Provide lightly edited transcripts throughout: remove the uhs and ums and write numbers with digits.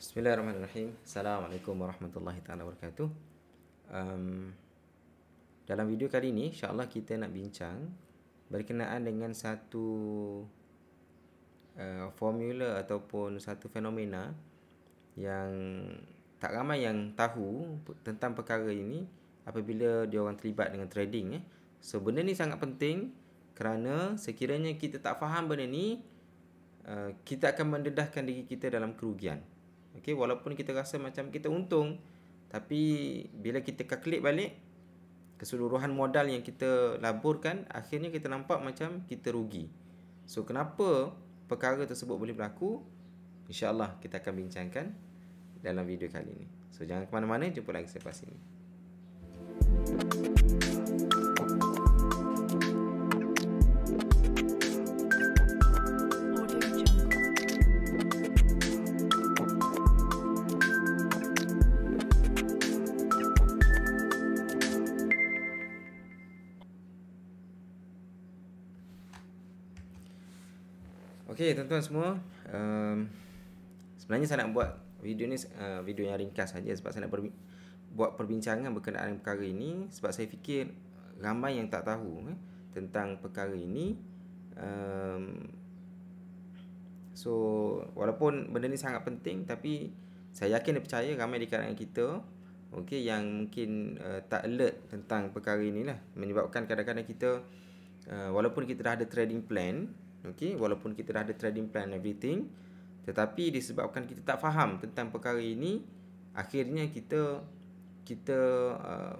Bismillahirrahmanirrahim. Assalamualaikum warahmatullahi taala wabarakatuh. Dalam video kali ini insya-Allah kita nak bincang berkenaan dengan satu formula ataupun satu fenomena yang tak ramai yang tahu tentang perkara ini apabila dia orang terlibat dengan trading. So benda ni sangat penting kerana sekiranya kita tak faham benda ni, kita akan mendedahkan diri kita dalam kerugian. Okey, walaupun kita rasa macam kita untung, tapi bila kita kalkulate balik keseluruhan modal yang kita laburkan, akhirnya kita nampak macam kita rugi. So kenapa perkara tersebut boleh berlaku? InsyaAllah kita akan bincangkan dalam video kali ini. So jangan ke mana-mana, jumpa lagi selepas ini. Okey, tuan-tuan semua, sebenarnya saya nak buat video ni video yang ringkas saja sebab saya nak buat perbincangan berkenaan perkara ini sebab saya fikir ramai yang tak tahu tentang perkara ini. So walaupun benda ni sangat penting, tapi saya yakin dan percaya ramai di kalangan kita yang mungkin tak alert tentang perkara inilah, menyebabkan kadang-kadang kita walaupun kita dah ada trading plan, walaupun kita dah ada trading plan everything, tetapi disebabkan kita tak faham tentang perkara ini, akhirnya kita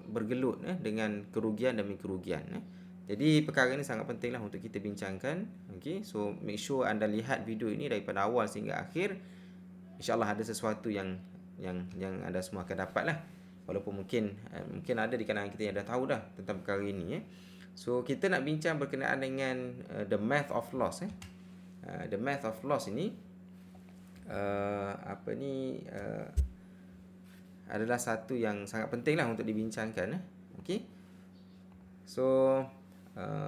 bergelut dengan kerugian demi kerugian. Jadi perkara ini sangat pentinglah untuk kita bincangkan. So make sure anda lihat video ini daripada awal sehingga akhir. InsyaAllah ada sesuatu yang anda semua akan dapatlah. Walaupun mungkin ada di kalangan kita yang dah tahu dah tentang perkara ini. So kita nak bincang berkenaan dengan the math of loss. The math of loss ini adalah satu yang sangat pentinglah untuk dibincangkan. So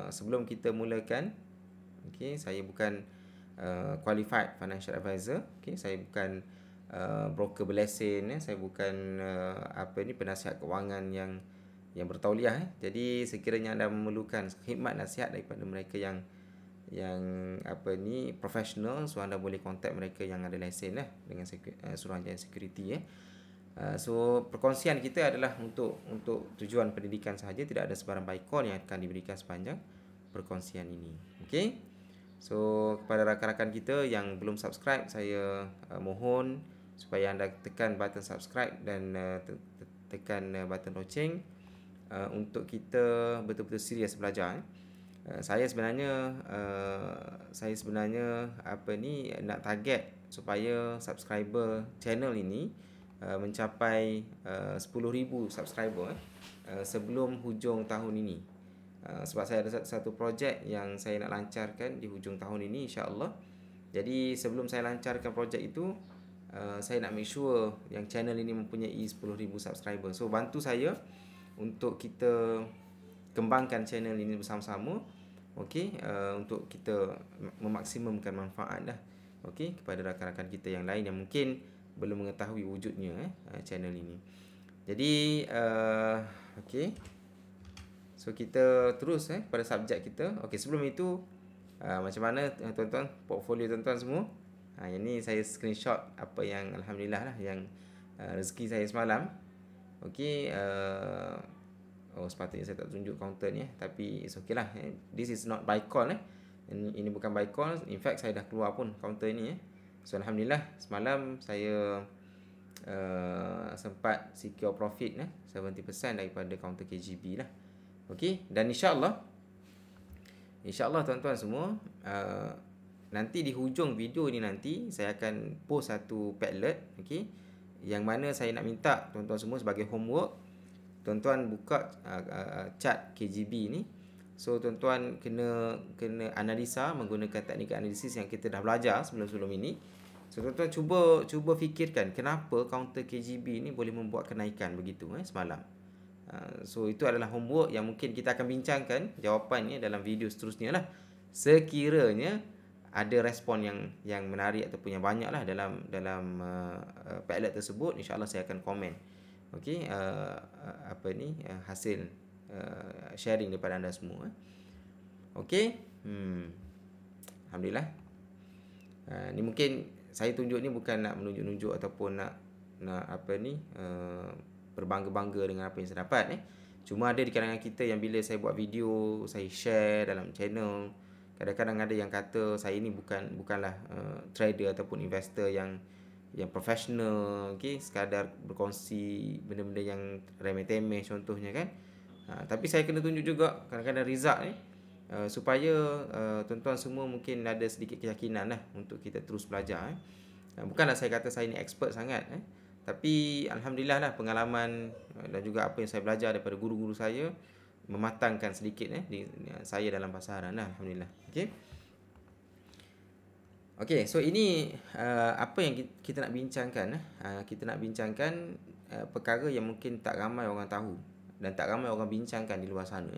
sebelum kita mulakan, saya bukan qualified financial advisor. Saya bukan broker berlesen, saya bukan penasihat kewangan yang bertauliah. Jadi sekiranya anda memerlukan khidmat nasihat daripada mereka yang profesional, so anda boleh kontak mereka yang ada lesen dengan Suruhanjaya Security. So perkongsian kita adalah untuk tujuan pendidikan sahaja, tidak ada sebarang buy call yang akan diberikan sepanjang perkongsian ini. So kepada rakan-rakan kita yang belum subscribe, saya mohon supaya anda tekan button subscribe dan tekan button loceng untuk kita betul-betul serius belajar. Saya sebenarnya nak target supaya subscriber channel ini mencapai 10,000 subscriber sebelum hujung tahun ini. Sebab saya ada satu projek yang saya nak lancarkan di hujung tahun ini, insya-Allah. Jadi sebelum saya lancarkan projek itu, saya nak make sure yang channel ini mempunyai 10,000 subscriber. So bantu saya untuk kita kembangkan channel ini bersama-sama, untuk kita memaksimumkan manfaat kepada rakan-rakan kita yang lain yang mungkin belum mengetahui wujudnya channel ini. Jadi so kita terus pada subjek kita. Sebelum itu, macam mana tuan-tuan portfolio tuan-tuan semua? Yang ni saya screenshot apa yang alhamdulillah lah yang rezeki saya semalam. Sepatutnya saya tak tunjuk counter ni, tapi it's okay lah. This is not buy call. Ini bukan buy call. In fact saya dah keluar pun counter ni. So alhamdulillah semalam saya sempat secure profit 70% daripada counter KGB lah. Dan insyaAllah tuan-tuan semua, nanti di hujung video ni nanti saya akan post satu padlet, yang mana saya nak minta tuan-tuan semua sebagai homework, tuan-tuan buka chart KGB ni. So tuan-tuan kena analisa menggunakan teknik analisis yang kita dah belajar sebelum ini. So tuan-tuan cuba fikirkan kenapa counter KGB ni boleh membuat kenaikan begitu semalam. So itu adalah homework yang mungkin kita akan bincangkan jawapannya dalam video seterusnya lah. Sekiranya ada respon yang menarik ataupun yang banyak lah dalam padlet tersebut, insya-Allah saya akan komen. Okey, hasil sharing daripada anda semua. Okey. Alhamdulillah. Ni mungkin saya tunjuk ni bukan nak menunjuk-nunjuk ataupun nak berbangga-bangga dengan apa yang saya dapat. Cuma ada di kalangan kita yang bila saya buat video, saya share dalam channel, kadang-kadang ada yang kata saya ni bukanlah trader ataupun investor yang profesional, okey, sekadar berkongsi benda-benda yang remeh-temeh contohnya kan. Tapi saya kena tunjuk juga kadang-kadang result ni supaya tuan-tuan semua mungkin ada sedikit keyakinan lah untuk kita terus belajar. Bukanlah saya kata saya ni expert sangat, tapi alhamdulillah lah pengalaman dan juga apa yang saya belajar daripada guru-guru saya mematangkan sedikit saya dalam pasaran lah, alhamdulillah. Okey, so ini apa yang kita nak bincangkan. Kita nak bincangkan perkara yang mungkin tak ramai orang tahu dan tak ramai orang bincangkan di luar sana.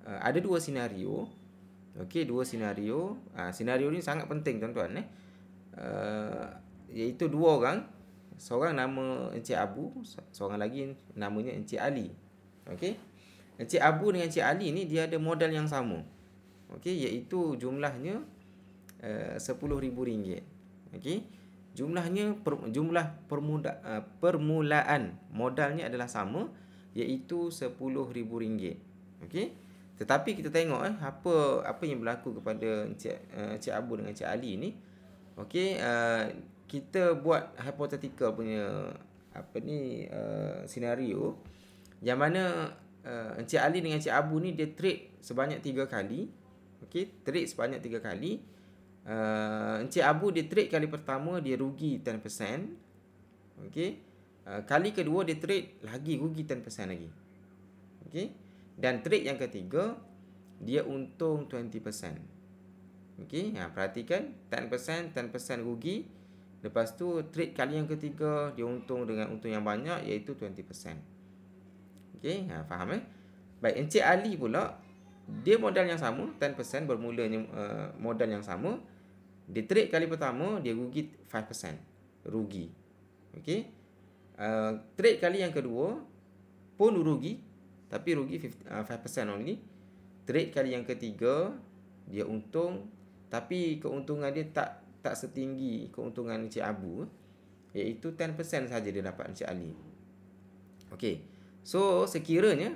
Ada dua senario. Okey, dua senario. Senario ni sangat penting tuan-tuan. Iaitu dua orang. Seorang nama Encik Abu, seorang lagi namanya Encik Ali. Okey. Encik Abu dengan Encik Ali ni dia ada modal yang sama. Okey, iaitu jumlahnya RM10,000. Okey. Jumlah permulaan modalnya adalah sama, iaitu RM10,000. Okey. Tetapi kita tengok apa yang berlaku kepada Encik Abu dengan Encik Ali ni. Okey, kita buat hypothetical punya senario yang mana Encik Ali dengan Encik Abu ni dia trade sebanyak 3 kali. Okey, trade sebanyak 3 kali. Encik Abu dia trade kali pertama dia rugi 10%. Okey. Kali kedua dia trade lagi rugi 10% lagi. Okey. Dan trade yang ketiga dia untung 20%. Okey, perhatikan 10% rugi. Lepas tu trade kali yang ketiga dia untung dengan untung yang banyak, iaitu 20%. Okey, faham Baik, Encik Ali pula dia modal yang sama, 10% bermulanya modal yang sama. Dia trade kali pertama dia rugi 5%, rugi. Okey. Trade kali yang kedua pun rugi, tapi rugi 5% only. Trade kali yang ketiga dia untung, tapi keuntungan dia tak setinggi keuntungan Encik Abu, iaitu 10% saja dia dapat Encik Ali. Okey. So sekiranya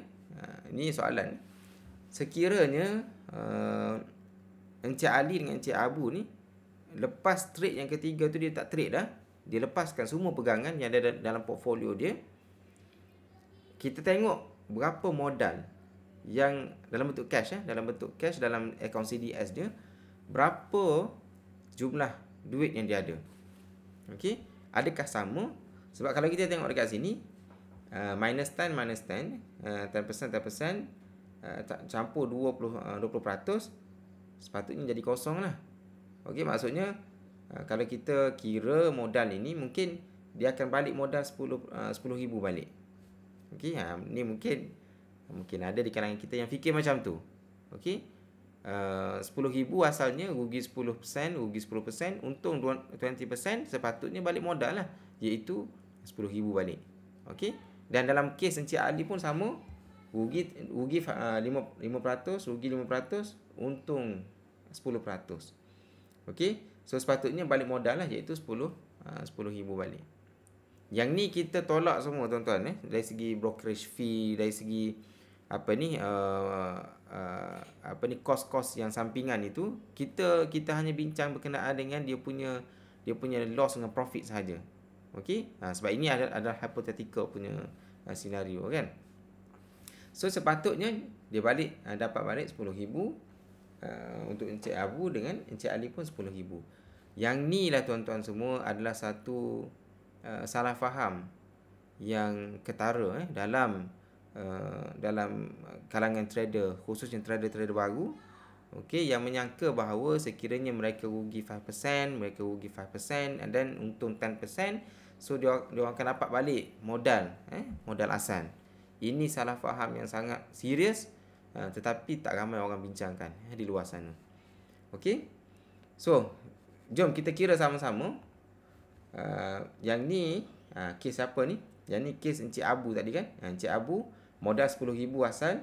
ini soalan, sekiranya Encik Ali dengan Encik Abu ni lepas trade yang ketiga tu dia tak trade dah, dia lepaskan semua pegangan yang ada dalam portfolio dia, kita tengok berapa modal yang dalam bentuk cash dalam akaun CDS dia, berapa jumlah duit yang dia ada. Okey, adakah sama? Sebab kalau kita tengok dekat sini minus 10 10% campur 20%, sepatutnya jadi kosong lah. Okey, maksudnya kalau kita kira modal ini, mungkin dia akan balik modal 10,000 balik. Okey, ni mungkin ada di kalangan kita yang fikir macam tu. Okey, 10,000 asalnya rugi 10%, untung 20%, sepatutnya balik modal lah, iaitu 10,000 balik. Okey, dan dalam kes Encik Ali pun sama, rugi 5%, untung 10%. Okey, so sepatutnya balik modal lah, iaitu 10,000 balik. Yang ni kita tolak semua tuan-tuan, dari segi brokerage fee, dari segi kos-kos yang sampingan itu, kita hanya bincang berkenaan dengan dia punya loss dengan profit sahaja. Okey, sebab ini adalah hypothetical punya senario kan. So sepatutnya dia dapat balik 10,000 untuk Encik Abu, dengan Encik Ali pun 10,000. Yang ni lah tuan-tuan semua adalah satu salah faham yang ketara dalam kalangan trader, khususnya trader-trader baru. Okey, yang menyangka bahawa sekiranya mereka rugi 5%, and then untung 10%, so dia akan dapat balik modal asal. Ini salah faham yang sangat serius, tetapi tak ramai orang bincangkan di luar sana. Okey. So, jom kita kira sama-sama. Yang ni kes apa ni? Yang ni kes Encik Abu tadi kan. Encik Abu modal RM10,000 asal.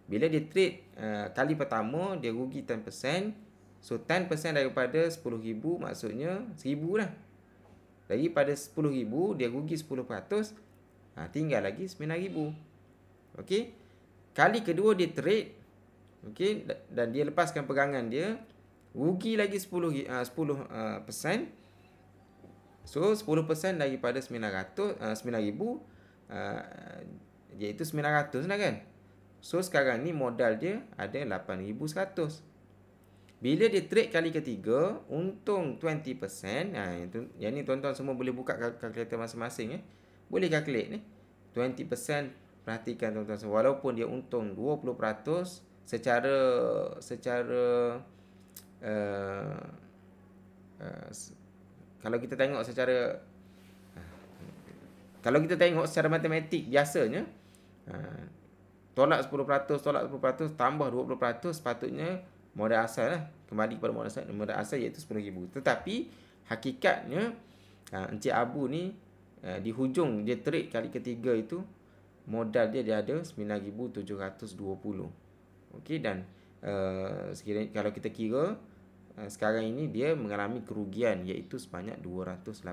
Bila dia trade kali pertama, dia rugi 10%. So 10% daripada RM10,000 maksudnya RM1,000 lah. Daripada RM10,000 dia rugi 10%. Tinggal lagi RM9,000. Okey. Kali kedua dia trade. Okey, dan dia lepaskan pegangan dia, rugi lagi 10%. So 10% daripada 9,000 iaitu 900 lah kan. So sekarang ni modal dia ada 8,100. Bila dia trade kali ketiga, untung 20%. Yang ni tuan-tuan semua boleh buka kalkulator masing-masing. Boleh calculate ni. 20%, perhatikan tuan-tuan semua. Walaupun dia untung 20%, secara kalau kita tengok secara matematik biasanya, tolak 10%, tambah 20%, sepatutnya modal asal lah. Kembali kepada modal asal iaitu RM10,000. Tetapi hakikatnya Encik Abu ni di hujung dia trade kali ketiga itu, modal dia ada 9,720. Okey, dan sekiranya kalau kita kira sekarang ini dia mengalami kerugian iaitu sebanyak 280.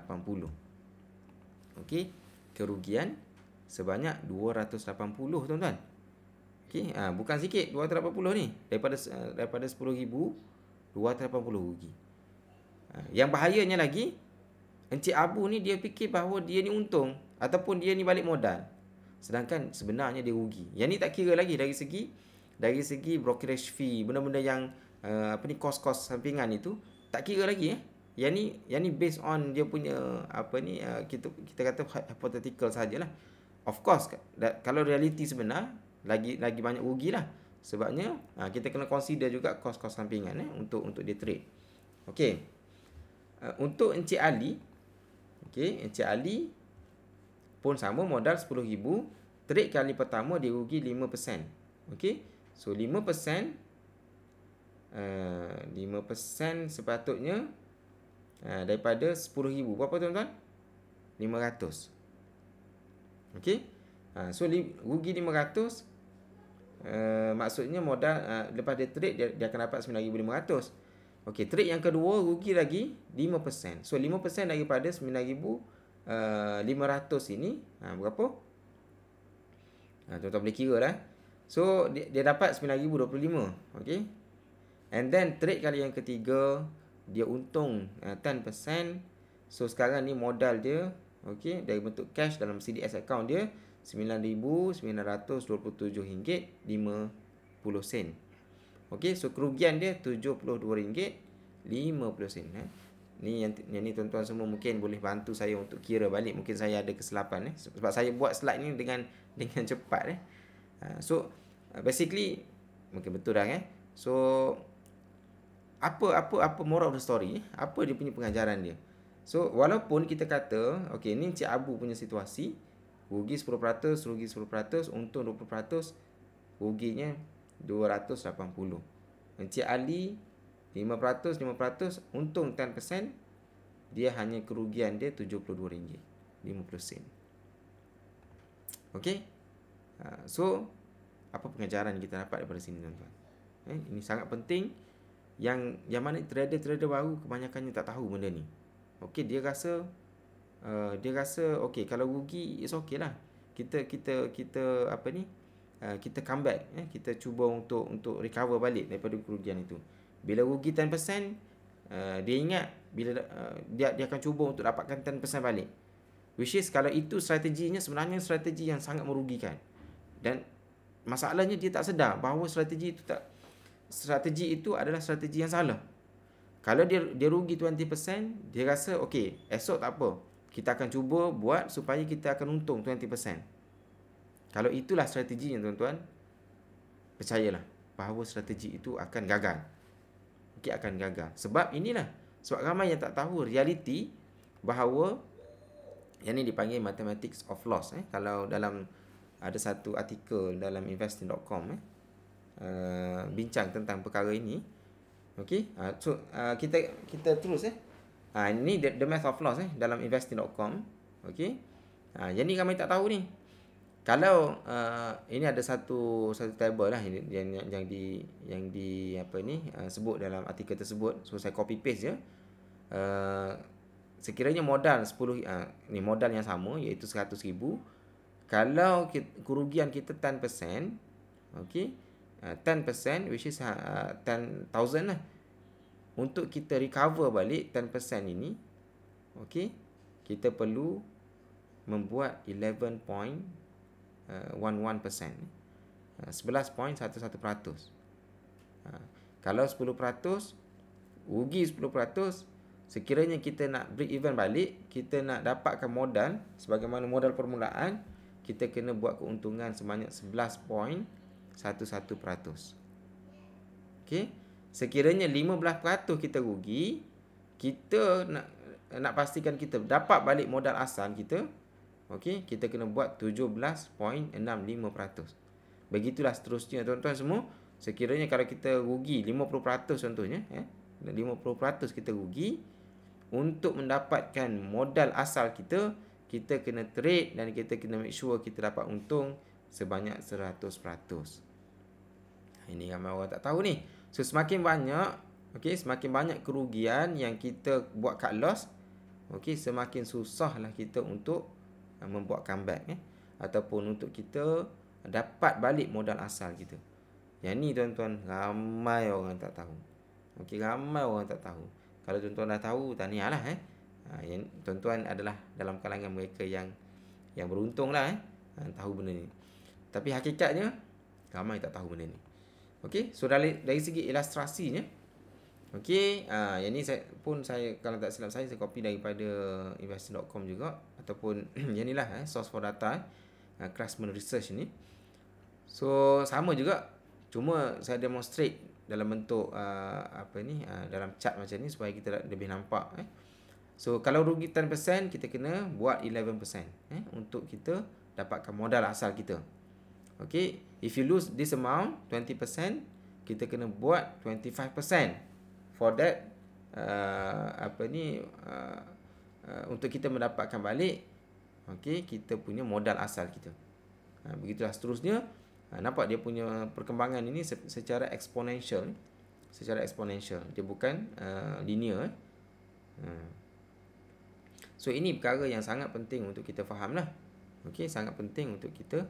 Okey, kerugian sebanyak 280 tuan-tuan. Okey, bukan sikit 280 ni. Daripada 10,000 280 rugi. Yang bahayanya lagi, Encik Abu ni dia fikir bahawa dia ni untung ataupun dia ni balik modal. Sedangkan sebenarnya dia rugi. Yang ni tak kira lagi dari segi brokerage fee, benda-benda yang kos-kos sampingan itu tak kira lagi. Yang ni based on dia punya kita kata hypothetical sajalah. Of course kalau reality sebenar lagi banyak rugilah. Sebabnya kita kena consider juga kos-kos sampingan untuk dia trade. Okey. Untuk Encik Ali, Encik Ali pun sama, modal RM10,000, trade kali pertama dia rugi 5%. Okey. So 5% sepatutnya daripada RM10,000 berapa tuan-tuan? 500. Okey. So rugi 500, maksudnya modal lepas dia trade dia akan dapat 9,500. Okey, trade yang kedua rugi lagi 5%. So 5% daripada 9,500 ini berapa? Tuan-tuan boleh kira lah. So dia dapat 9,025. Okey. And then trade kali yang ketiga dia untung 10%. So sekarang ni modal dia, okey, dari bentuk cash dalam CDS account dia RM9,927.50. Okey, so kerugian dia RM72.50. Ni yang ni tuan-tuan semua mungkin boleh bantu saya untuk kira balik. Mungkin saya ada kesilapan sebab saya buat slide ni dengan cepat So basically mungkin betul dah So apa moral of the story? Apa dia punya pengajaran dia? So walaupun kita kata okey ni Encik Abu punya situasi, rugi 10%, untung 20%, ruginya 280. Encik Ali 5%, untung 10%, dia hanya kerugian dia RM72.50. Okey. So apa pengajaran kita dapat daripada sini tuan-tuan? Ini sangat penting, yang mana trader baru kebanyakannya tak tahu benda ni. Okey, dia rasa okey kalau rugi it's okay lah. Kita kita comeback, kita cuba untuk recover balik daripada kerugian itu. Bila rugi 10%, dia ingat bila dia akan cuba untuk dapatkan 10% balik. Which is kalau itu strateginya, sebenarnya strategi yang sangat merugikan. Dan masalahnya dia tak sedar bahawa strategi itu adalah strategi yang salah. Kalau dia rugi 20%, dia rasa okey, esok tak apa. Kita akan cuba buat supaya kita akan untung 20%. Kalau itulah strateginya tuan-tuan, percayalah bahawa strategi itu akan gagal. Okey, akan gagal. Sebab ramai yang tak tahu realiti bahawa yang ni dipanggil mathematics of loss. Kalau dalam ada satu artikel dalam investing.com bincang tentang perkara ini. Okey. So kita terus ini the math of loss dalam investing.com. Okey. Yang ni ramai tak tahu ni. Kalau ini ada satu table lah yang di apa ni sebut dalam artikel tersebut. So saya copy paste je. Sekiranya modal 10 ni modal yang sama iaitu 100,000. Kalau kerugian kita 10%, okey. 10% which is 10,000 lah. Untuk kita recover balik 10% ini, okey, kita perlu membuat 11.11%. 11.11%. Kalau 10%, rugi 10%, sekiranya kita nak break even balik, kita nak dapatkan modal sebagaimana modal permulaan, kita kena buat keuntungan sebanyak 11.11%. Okey. Sekiranya 15% kita rugi, kita nak pastikan kita dapat balik modal asal kita. Okey, kita kena buat 17.65%. Begitulah seterusnya tuan-tuan semua. Sekiranya kalau kita rugi 50% contohnya, 50% kita rugi, untuk mendapatkan modal asal kita, kita kena trade dan kita kena make sure kita dapat untung sebanyak 100%. Ini ramai orang tak tahu ni. So semakin banyak, semakin banyak kerugian yang kita buat cut loss, semakin susahlah kita untuk membuat comeback ataupun untuk kita dapat balik modal asal kita. Yang ni tuan-tuan, ramai orang tak tahu. Ramai orang tak tahu. Kalau tuan-tuan dah tahu, tahniahlah yang tuan-tuan adalah dalam kalangan mereka yang beruntunglah tahu benda ni. Tapi hakikatnya ramai tak tahu benda ni. Okey, so dari segi ilustrasinya, yang ni saya kalau tak silap saya copy daripada investing.com juga ataupun yang inilah source for data Craftsman Research ni. So sama juga, cuma saya demonstrate dalam bentuk dalam chart macam ni supaya kita lebih nampak. So kalau rugi 10%, kita kena buat 11% untuk kita dapatkan modal asal kita. Okay, if you lose this amount 20%, kita kena buat 25% for that untuk kita mendapatkan balik kita punya modal asal kita. Begitulah seterusnya. Nampak dia punya perkembangan ini secara eksponensial. Dia bukan linear. So ini perkara yang sangat penting untuk kita faham lah. Sangat penting untuk kita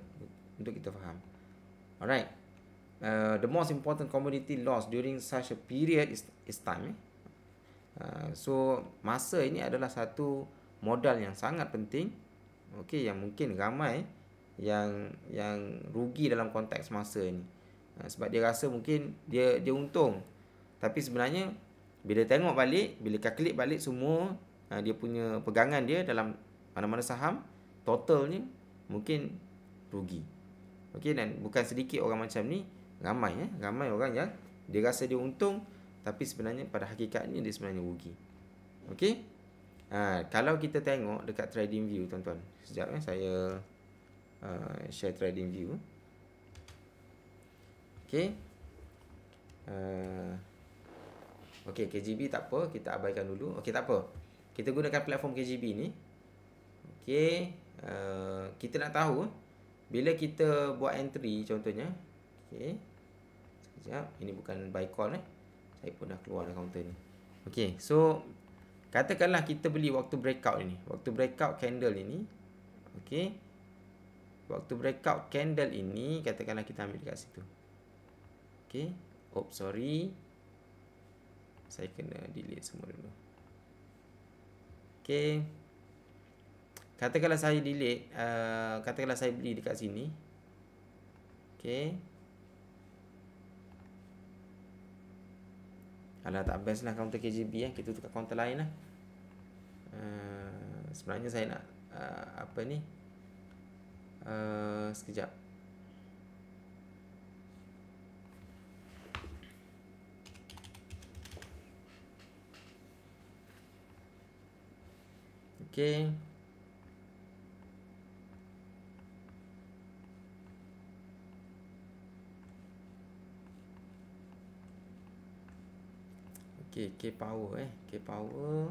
faham. Alright. The most important commodity loss during such a period is time. So masa ini adalah satu modal yang sangat penting. Yang mungkin ramai yang rugi dalam konteks masa ini. Sebab dia rasa mungkin dia untung. Tapi sebenarnya bila tengok balik, bila calculate balik semua dia punya pegangan dia dalam mana-mana saham, totalnya mungkin rugi. Dan bukan sedikit orang macam ni, ramai orang yang dia rasa dia untung tapi sebenarnya pada hakikatnya dia sebenarnya rugi. Kalau kita tengok dekat trading view tuan-tuan. Sekejap saya share trading view. KGB tak apa, kita abaikan dulu. Tak apa. Kita gunakan platform KGB ni. Kita nak tahu bila kita buat entry contohnya. Sekejap, ini bukan buy call Saya pun dah keluar dari counter ni. So katakanlah kita beli waktu breakout ini. Waktu breakout candle ini. Waktu breakout candle ini, katakanlah kita ambil dekat situ. Sorry. Saya kena delete semua dulu. Katakanlah saya delete, katakanlah saya beli dekat sini. Alah, tak best lah counter KGB kita tukar counter lain lah. Sebenarnya saya nak sekejap. Okey, K power K power.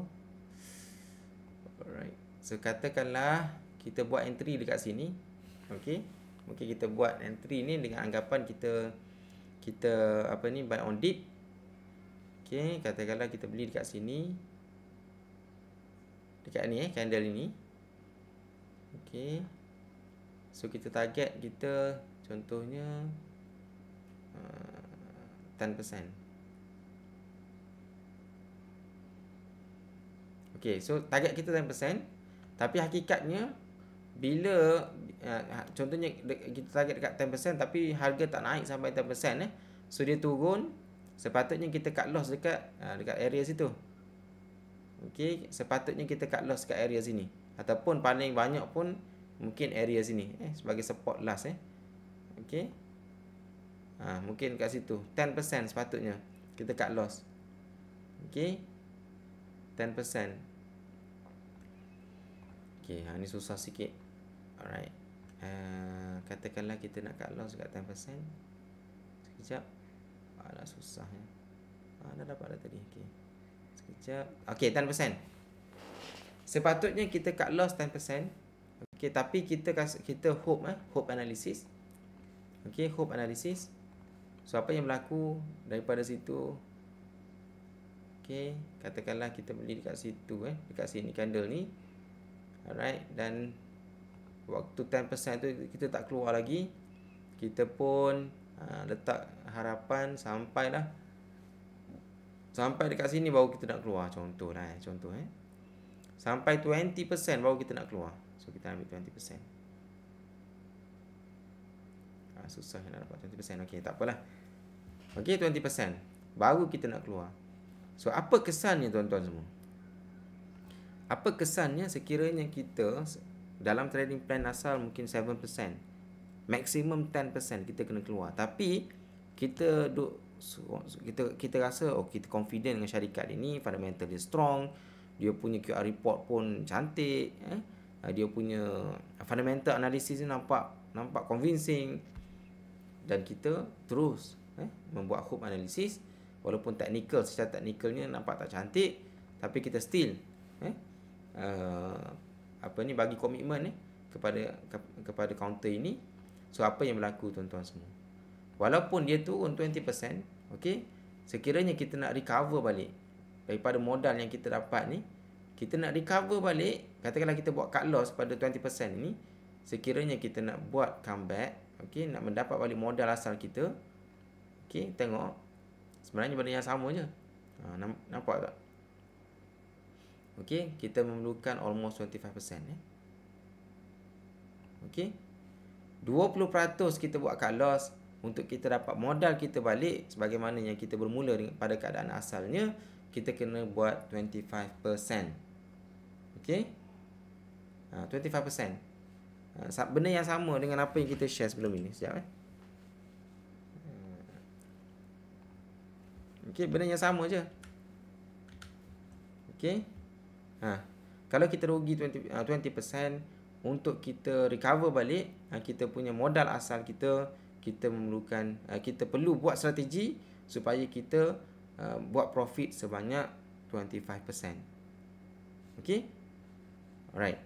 Alright. So katakanlah kita buat entry dekat sini. Okey. Mungkin kita buat entry ni dengan anggapan kita apa ni, buy on dip. Okey, katakanlah kita beli dekat sini. Dekat ni candle ini. Okey. So kita target kita contohnya 10%. Okey, so target kita 10%, tapi hakikatnya bila contohnya kita target dekat 10% tapi harga tak naik sampai 10%, so dia turun, sepatutnya kita cut loss dekat area situ. Okey, sepatutnya kita cut loss dekat area sini, ataupun paling banyak pun mungkin area sini sebagai support last Okey. Mungkin kat situ 10% sepatutnya kita cut loss. Okey, 10%. Okey, ni susah sikit. Alright. Katakanlah kita nak cut loss dekat 10%. Sekejap. Alah, susah dah dapat dah tadi. Okey. Sekejap. Okey, 10%. Sepatutnya kita cut loss 10%. Okey, tapi kita hope analysis. Okey, hope analysis. So apa yang berlaku daripada situ? Okey, katakanlah kita beli dekat situ dekat sini candle ni. Alright, dan waktu 10% tu kita tak keluar lagi. Kita pun letak harapan sampai dekat sini baru kita nak keluar, contoh sampai 20% baru kita nak keluar. So kita ambil 20%. Susah nak dapat 20%. Okey, tak apalah. Okey, 20% baru kita nak keluar. So apa kesannya tuan-tuan semua? Apa kesannya sekiranya kita dalam trading plan asal mungkin 7%, maksimum 10% kita kena keluar. Tapi kita rasa kita confident dengan syarikat ini, fundamental dia strong, dia punya QR report pun cantik, dia punya fundamental analysis ni nampak convincing, dan kita terus membuat hope analysis. Walaupun secara teknikalnya nampak tak cantik, tapi kita still bagi komitmen kepada counter ini. So apa yang berlaku tuan-tuan semua? Walaupun dia turun 20%, okey, sekiranya kita nak recover balik daripada modal yang kita dapat ni, kita nak recover balik, katakanlah kita buat cut loss pada 20% ini, sekiranya kita nak buat comeback, okey, nak mendapat balik modal asal kita, okey, tengok sebenarnya benda yang sama je. Nampak tak? Okey, kita memerlukan almost 25%. Okey. 20% kita buat cut loss untuk kita dapat modal kita balik sebagaimana yang kita bermula pada keadaan asalnya, kita kena buat 25%. Okey. 25%. Benda yang sama dengan apa yang kita share sebelum ini. Sekejap Okey, benda yang sama je. Okey. Kalau kita rugi 20% untuk kita recover balik kita punya modal asal kita memerlukan kita perlu buat strategi supaya kita buat profit sebanyak 25%. Okey? Alright.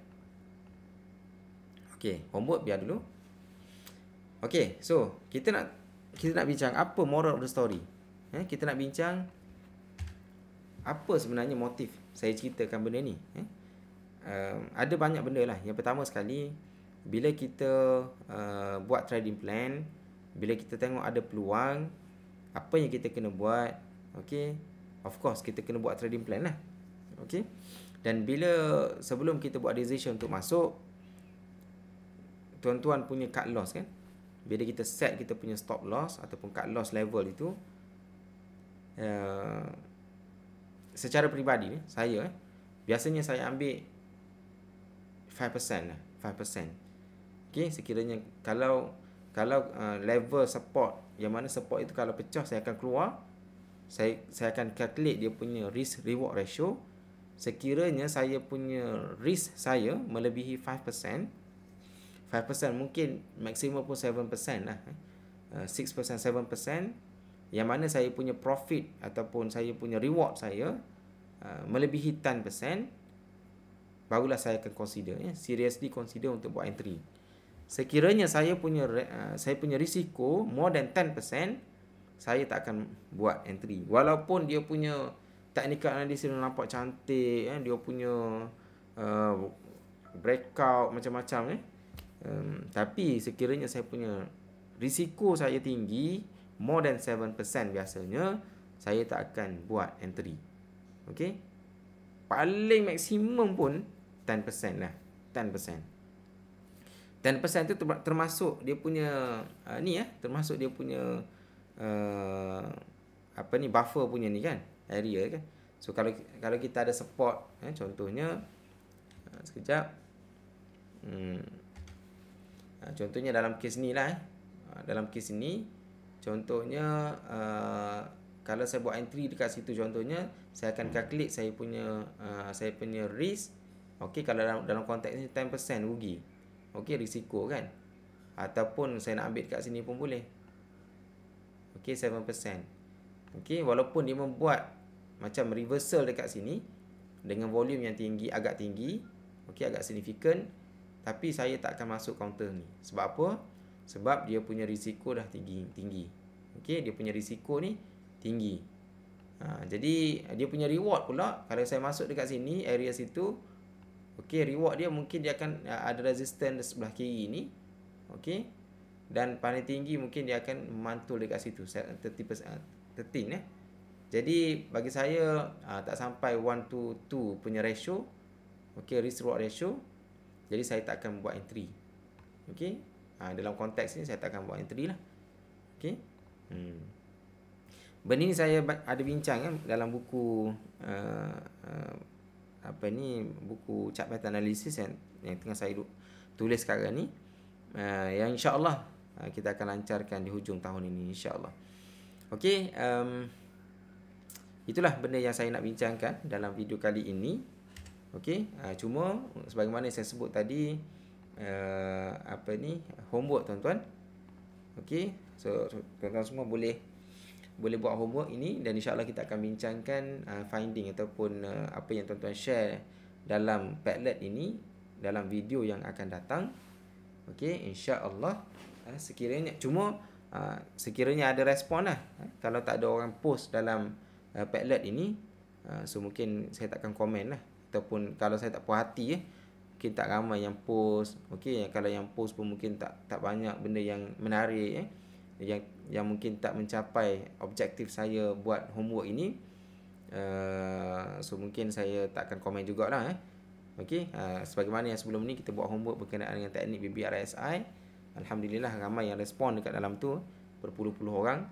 Okey, homework biar dulu. Okey, so kita nak bincang apa moral of the story. Kita nak bincang apa sebenarnya motif saya ceritakan benda ni. Ada banyak benda lah. Yang pertama sekali, bila kita buat trading plan, bila kita tengok ada peluang, apa yang kita kena buat? Okay, of course kita kena buat trading plan lah. Okay, dan sebelum kita buat decision untuk masuk, tuan-tuan punya cut loss kan, bila kita set kita punya stop loss ataupun cut loss level itu, secara peribadi saya biasanya saya ambil 5% lah, 5%. Okey, sekiranya kalau level support, yang mana support itu kalau pecah saya akan keluar, saya akan calculate dia punya risk reward ratio. Sekiranya saya punya risk saya melebihi 5%, mungkin maksimum pun 7% lah. 6%, 7%, yang mana saya punya profit ataupun saya punya reward saya melebihi 10%, barulah saya akan consider, seriously consider untuk buat entry. Sekiranya saya punya risiko more than 10%, saya tak akan buat entry. Walaupun dia punya technical analysis nampak cantik, dia punya breakout macam-macam, tapi sekiranya saya punya risiko saya tinggi, more than 7% biasanya, saya tak akan buat entry. Okey. Paling maksimum pun 10% lah. 10%. 10% tu termasuk dia punya termasuk dia punya buffer punya ni kan, area kan. So kalau kita ada support, contohnya sekejap. Contohnya dalam kes ni lah, dalam kes ni contohnya kalau saya buat entry dekat situ, contohnya saya akan calculate saya punya risk. Okey, kalau dalam konteks ni 10% rugi. Okey, risiko kan. Ataupun saya nak ambil dekat sini pun boleh. Okey, 7%. Okey, walaupun dia membuat macam reversal dekat sini dengan volume yang tinggi, agak tinggi, okey, agak signifikan, tapi saya tak akan masuk counter ni. Sebab apa? Sebab dia punya risiko dah tinggi. Okey, dia punya risiko ni tinggi. Jadi dia punya reward pula, kalau saya masuk dekat sini, area situ, okey, reward dia mungkin dia akan ada resistance sebelah kiri ni. Okey. Dan paling tinggi mungkin dia akan memantul dekat situ 13. Jadi bagi saya tak sampai 1 to 2 punya ratio. Okey, risk reward ratio. Jadi saya tak akan buat entry. Okey. Dalam konteks ni saya tak akan buat entry lah. Okey. Benda ni saya ada bincang kan dalam buku buku chart pattern analysis yang tengah saya tulis sekarang ni, yang insya-Allah kita akan lancarkan di hujung tahun ini, insya-Allah. Okey, itulah benda yang saya nak bincangkan dalam video kali ini. Okey, cuma sebagaimana saya sebut tadi, homework tuan-tuan. Okey, so tuan-tuan semua boleh buat homework ini, dan insya-Allah kita akan bincangkan finding ataupun apa yang tuan-tuan share dalam Padlet ini dalam video yang akan datang. Okey, insya-Allah. Sekiranya ada respon lah. Kalau tak ada orang post dalam Padlet ini, so mungkin saya takkan komen lah. Ataupun kalau saya tak puas hati, mungkin tak ramai yang post. Okey, kalau yang post pun mungkin tak banyak benda yang menarik, yang mungkin tak mencapai objektif saya buat homework ini. So mungkin saya tak akan komen jugalah. Okey, sebagaimana yang sebelum ni kita buat homework berkenaan dengan teknik BBRSI. Alhamdulillah ramai yang respon dekat dalam tu, berpuluh-puluh orang,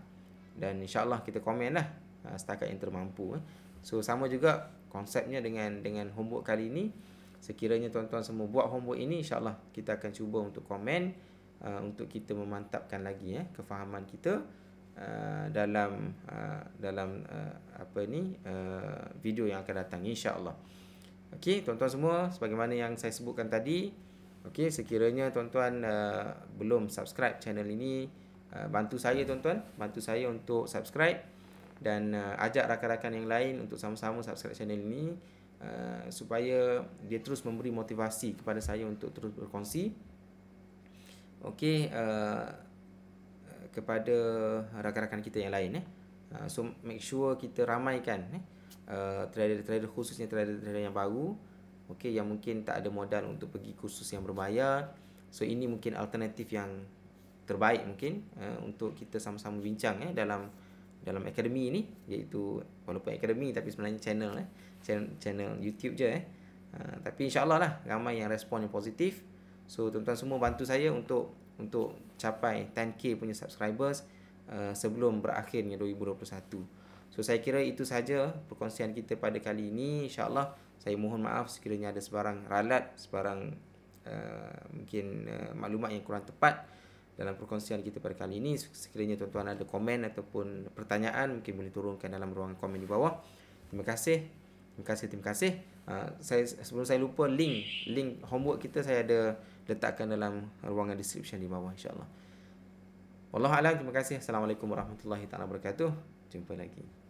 dan insya-Allah kita komen lah setakat yang termampu. So sama juga konsepnya dengan homework kali ini. Sekiranya tuan-tuan semua buat homework ini, insya-Allah kita akan cuba untuk komen, untuk kita memantapkan lagi kefahaman kita dalam video yang akan datang, insya-Allah. Okey, tuan-tuan semua, sebagaimana yang saya sebutkan tadi, okey, sekiranya tuan-tuan belum subscribe channel ini, bantu saya tuan-tuan, bantu saya untuk subscribe, dan ajak rakan-rakan yang lain untuk sama-sama subscribe channel ini, supaya dia terus memberi motivasi kepada saya untuk terus berkongsi, okey, kepada rakan-rakan kita yang lain. So make sure kita ramaikan trader-trader, khususnya trader-trader yang baru, okey, yang mungkin tak ada modal untuk pergi kursus yang berbayar. So ini mungkin alternatif yang terbaik mungkin untuk kita sama-sama bincang dalam akademi ini, iaitu walaupun akademi tapi sebenarnya channel YouTube je tapi insya-Allah lah ramai yang respon yang positif. So tuan-tuan semua bantu saya untuk capai 10k punya subscribers sebelum berakhirnya 2021. So saya kira itu saja perkongsian kita pada kali ini. InsyaAllah saya mohon maaf sekiranya ada sebarang ralat, sebarang mungkin maklumat yang kurang tepat dalam perkongsian kita pada kali ini. Sekiranya tuan-tuan ada komen ataupun pertanyaan, mungkin boleh turunkan dalam ruangan komen di bawah. Terima kasih. Sebelum saya lupa, link homework kita saya ada letakkan dalam ruangan description di bawah, insyaAllah. Wallahu a'lam. Terima kasih. Assalamualaikum warahmatullahi taala wabarakatuh. Jumpa lagi.